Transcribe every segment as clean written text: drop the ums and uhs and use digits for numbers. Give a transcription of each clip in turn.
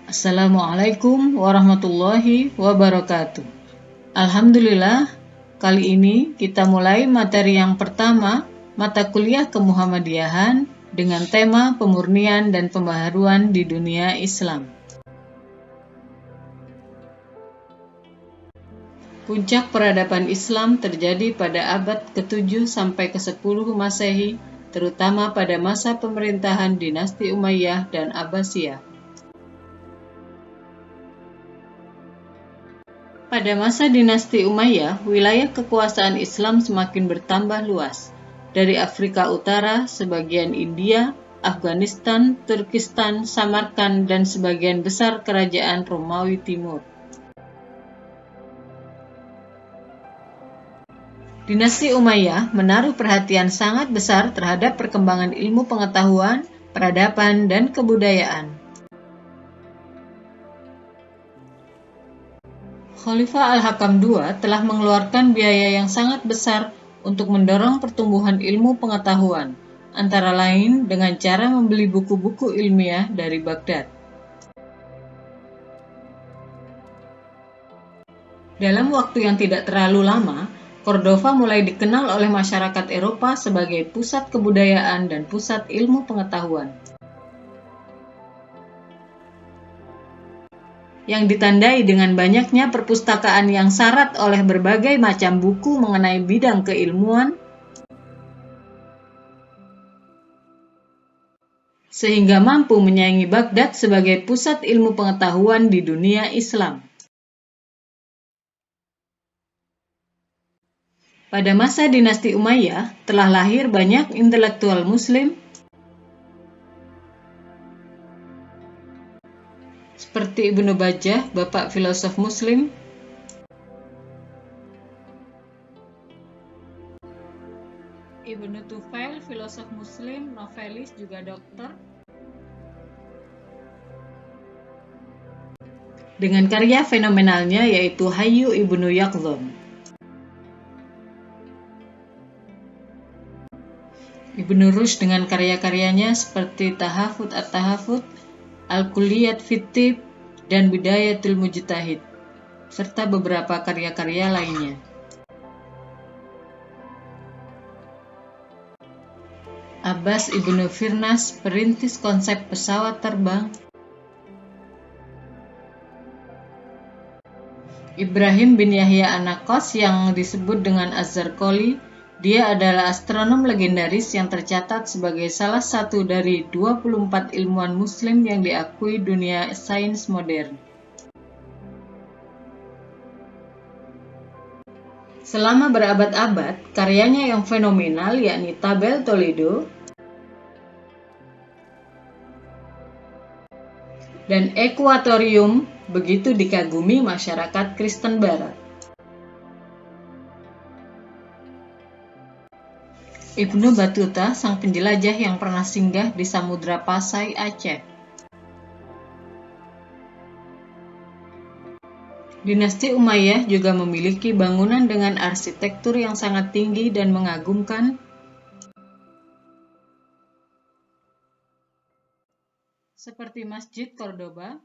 Assalamualaikum warahmatullahi wabarakatuh. Alhamdulillah, kali ini kita mulai materi yang pertama, mata kuliah kemuhammadiyahan dengan tema pemurnian dan pembaharuan di dunia Islam. Puncak peradaban Islam terjadi pada abad ke-7 sampai ke-10 Masehi, terutama pada masa pemerintahan dinasti Umayyah dan Abbasiyah. Pada masa dinasti Umayyah, wilayah kekuasaan Islam semakin bertambah luas. Dari Afrika Utara, sebagian India, Afghanistan, Turkistan, Samarkand, dan sebagian besar kerajaan Romawi Timur. Dinasti Umayyah menaruh perhatian sangat besar terhadap perkembangan ilmu pengetahuan, peradaban, dan kebudayaan. Khalifah Al-Hakam II telah mengeluarkan biaya yang sangat besar untuk mendorong pertumbuhan ilmu pengetahuan, antara lain dengan cara membeli buku-buku ilmiah dari Baghdad. Dalam waktu yang tidak terlalu lama, Cordova mulai dikenal oleh masyarakat Eropa sebagai pusat kebudayaan dan pusat ilmu pengetahuan, yang ditandai dengan banyaknya perpustakaan yang syarat oleh berbagai macam buku mengenai bidang keilmuan, sehingga mampu menyaingi Baghdad sebagai pusat ilmu pengetahuan di dunia Islam. Pada masa dinasti Umayyah, telah lahir banyak intelektual Muslim seperti Ibnu Bajjah, bapak filosof Muslim, Ibnu Tufail, filosof Muslim, novelis juga dokter, dengan karya fenomenalnya yaitu Hayyu Ibnu Yaqdhan. Ibnu Rushd dengan karya-karyanya seperti Tahafut at-Tahafut, Al-Kulliyat fit-Tibb, dan Bidayatul Mujtahid, serta beberapa karya-karya lainnya. Abbas Ibnu Firnas, perintis konsep pesawat terbang. Ibrahim bin Yahya an-Naqqas yang disebut dengan Az-Zarqali, dia adalah astronom legendaris yang tercatat sebagai salah satu dari 24 ilmuwan Muslim yang diakui dunia sains modern. Selama berabad-abad, karyanya yang fenomenal yakni Tabel Toledo dan Equatorium begitu dikagumi masyarakat Kristen Barat. Ibnu Battuta, sang penjelajah yang pernah singgah di Samudra Pasai, Aceh. Dinasti Umayyah juga memiliki bangunan dengan arsitektur yang sangat tinggi dan mengagumkan, seperti Masjid Cordoba,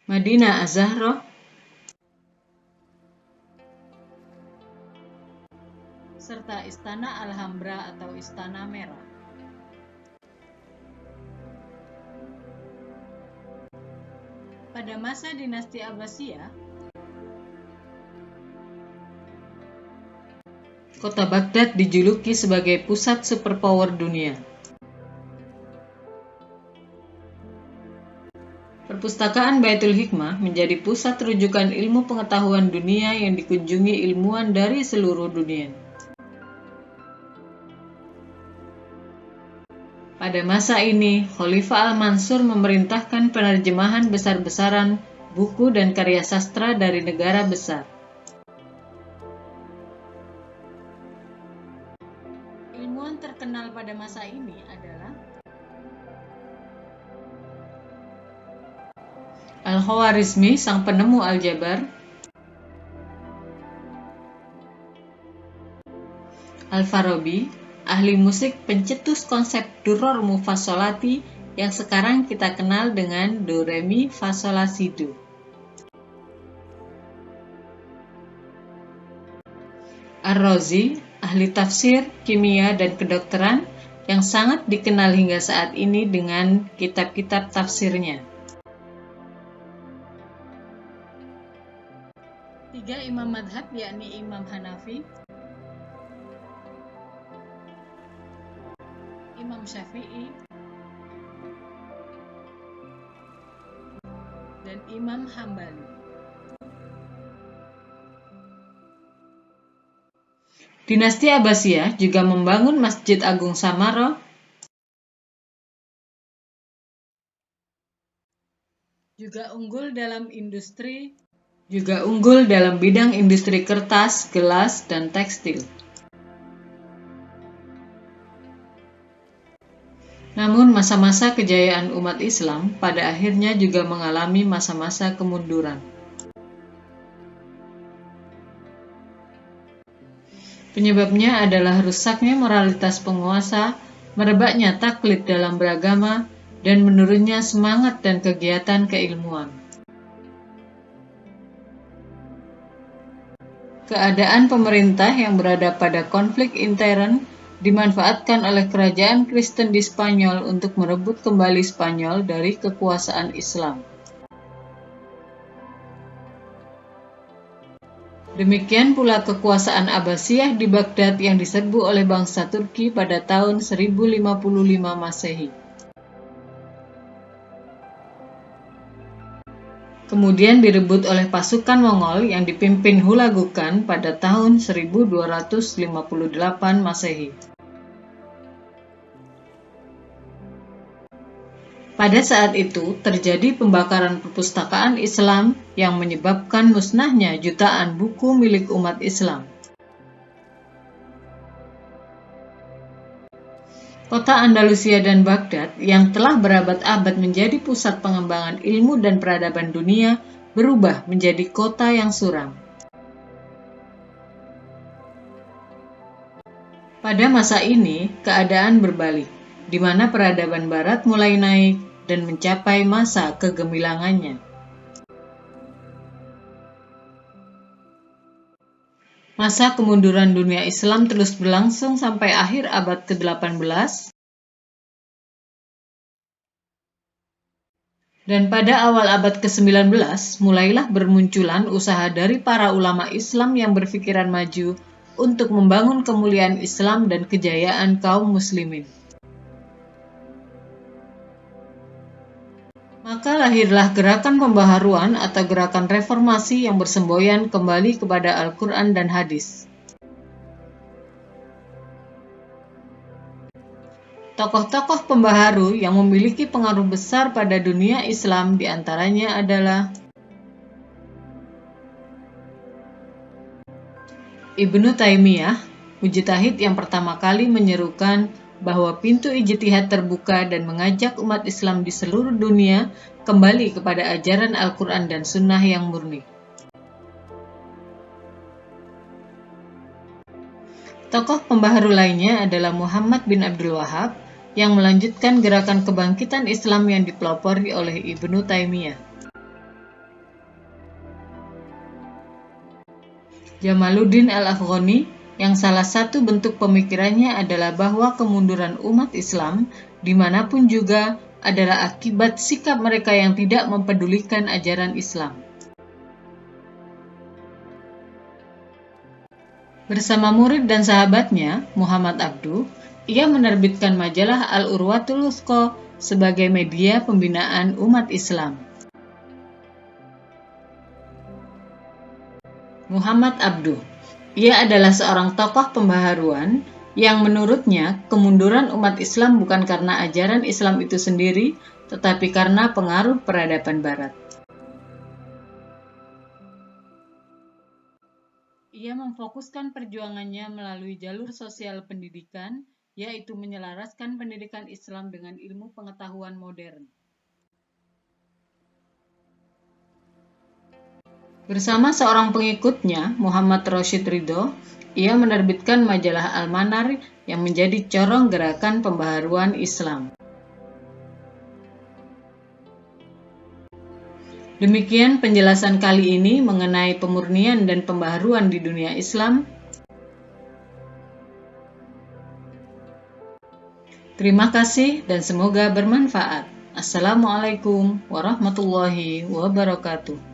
Madinah Az-Zahrah, serta Istana Alhambra atau Istana Merah. Pada masa dinasti Abbasiyah, kota Baghdad dijuluki sebagai pusat superpower dunia. Perpustakaan Baitul Hikmah menjadi pusat rujukan ilmu pengetahuan dunia yang dikunjungi ilmuwan dari seluruh dunia. Pada masa ini, Khalifah Al-Mansur memerintahkan penerjemahan besar-besaran buku dan karya sastra dari negara besar. Ilmuwan terkenal pada masa ini adalah Al-Khwarizmi, sang penemu aljabar, Al-Farabi, ahli musik pencetus konsep Duror Mufassolati yang sekarang kita kenal dengan Do Re Mi Fa Sol La Si Do. Ar-Razi, ahli tafsir, kimia, dan kedokteran yang sangat dikenal hingga saat ini dengan kitab-kitab tafsirnya. 3 imam madhab yakni Imam Hanafi, Imam Syafi'i, dan Imam Hambali. Dinasti Abbasiyah juga membangun Masjid Agung Samarra, juga unggul dalam bidang industri kertas, gelas, dan tekstil. Namun masa-masa kejayaan umat Islam pada akhirnya juga mengalami masa-masa kemunduran. Penyebabnya adalah rusaknya moralitas penguasa, merebaknya taklid dalam beragama, dan menurunnya semangat dan kegiatan keilmuan. Keadaan pemerintah yang berada pada konflik intern dimanfaatkan oleh kerajaan Kristen di Spanyol untuk merebut kembali Spanyol dari kekuasaan Islam. Demikian pula kekuasaan Abbasiyah di Baghdad yang diserbu oleh bangsa Turki pada tahun 1055 Masehi. Kemudian direbut oleh pasukan Mongol yang dipimpin Hulagu Khan pada tahun 1258 Masehi. Pada saat itu, terjadi pembakaran perpustakaan Islam yang menyebabkan musnahnya jutaan buku milik umat Islam. Kota Andalusia dan Baghdad yang telah berabad-abad menjadi pusat pengembangan ilmu dan peradaban dunia berubah menjadi kota yang suram. Pada masa ini, keadaan berbalik, di mana peradaban Barat mulai naik dan mencapai masa kegemilangannya. Masa kemunduran dunia Islam terus berlangsung sampai akhir abad ke-18, dan pada awal abad ke-19 mulailah bermunculan usaha dari para ulama Islam yang berpikiran maju untuk membangun kemuliaan Islam dan kejayaan kaum muslimin. Maka lahirlah gerakan pembaharuan atau gerakan reformasi yang bersemboyan kembali kepada Al-Quran dan Hadis. Tokoh-tokoh pembaharu yang memiliki pengaruh besar pada dunia Islam diantaranya adalah Ibnu Taimiyah, mujtahid yang pertama kali menyerukan bahwa pintu ijtihad terbuka dan mengajak umat Islam di seluruh dunia kembali kepada ajaran Al-Quran dan Sunnah yang murni. Tokoh pembaharu lainnya adalah Muhammad bin Abdul Wahhab yang melanjutkan gerakan kebangkitan Islam yang dipelopori oleh Ibnu Taimiyah. Jamaluddin Al-Afghani yang salah satu bentuk pemikirannya adalah bahwa kemunduran umat Islam dimanapun juga adalah akibat sikap mereka yang tidak mempedulikan ajaran Islam. Bersama murid dan sahabatnya, Muhammad Abduh, ia menerbitkan majalah Al-Urwatul Wuthqa sebagai media pembinaan umat Islam. Muhammad Abduh, ia adalah seorang tokoh pembaharuan yang menurutnya kemunduran umat Islam bukan karena ajaran Islam itu sendiri, tetapi karena pengaruh peradaban Barat. Ia memfokuskan perjuangannya melalui jalur sosial pendidikan, yaitu menyelaraskan pendidikan Islam dengan ilmu pengetahuan modern. Bersama seorang pengikutnya, Muhammad Rashid Ridho, Ia menerbitkan majalah Al-Manar yang menjadi corong gerakan pembaharuan Islam. Demikian penjelasan kali ini mengenai pemurnian dan pembaharuan di dunia Islam. Terima kasih dan semoga bermanfaat. Assalamualaikum warahmatullahi wabarakatuh.